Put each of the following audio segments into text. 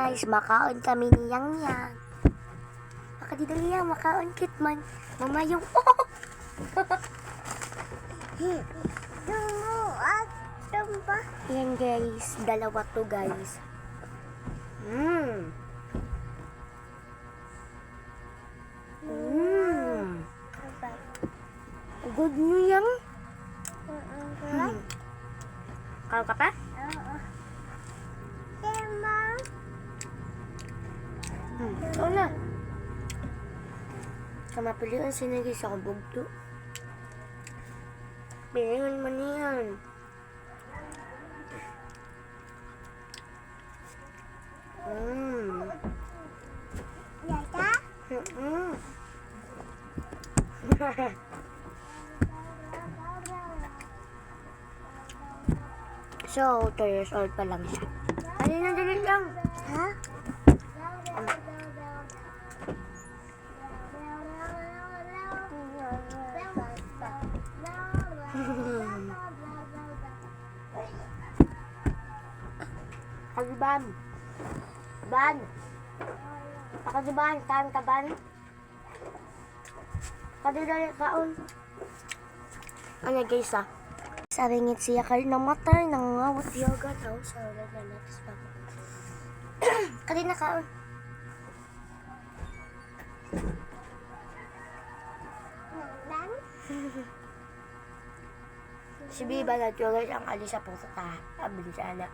guys, makaon kami ni Yang Yang. Makadidali yan, makaon kit man. Mama yung Yan guys, dalawa to guys. Good nyo yan. Kau ka pa? Oo na. Kamapilihan sinagay sa kabugto. Pilingan mo niyan. Yata? So, 2 years old pa lang siya. Ano na dali lang? Ha? Kajiban. Ban. Kajiban, kan kaban. Kadidali kaon. Ano guys ah? Saringit siya kay namatay nangawat yoga daw sa lalatis pa. Kadina kaon. Si Biba na yoga ang alis sa puso ka. Abili sana.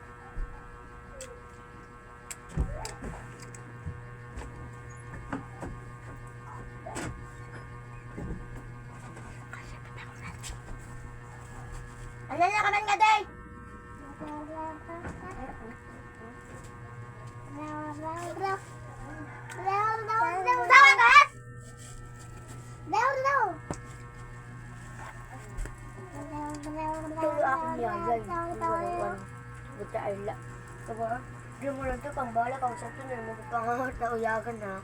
Ano na ka man nga, day? Tawa ka? Tulo ako niya, yan. Buta ay la. Diba? Di mo lang ito, pang bala, pang sakto na mo pangangat na uyagan ha.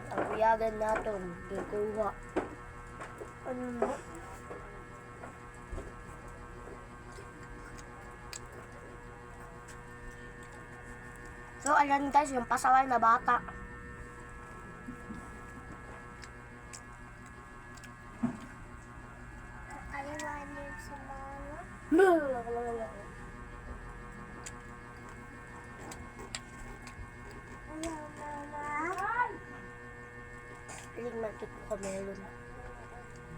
Ang uyagan natin, di kuha. Ano mo? So, ayan guys, yung pasaway na bata. Aliwanag sa mga. Piling market ko melon.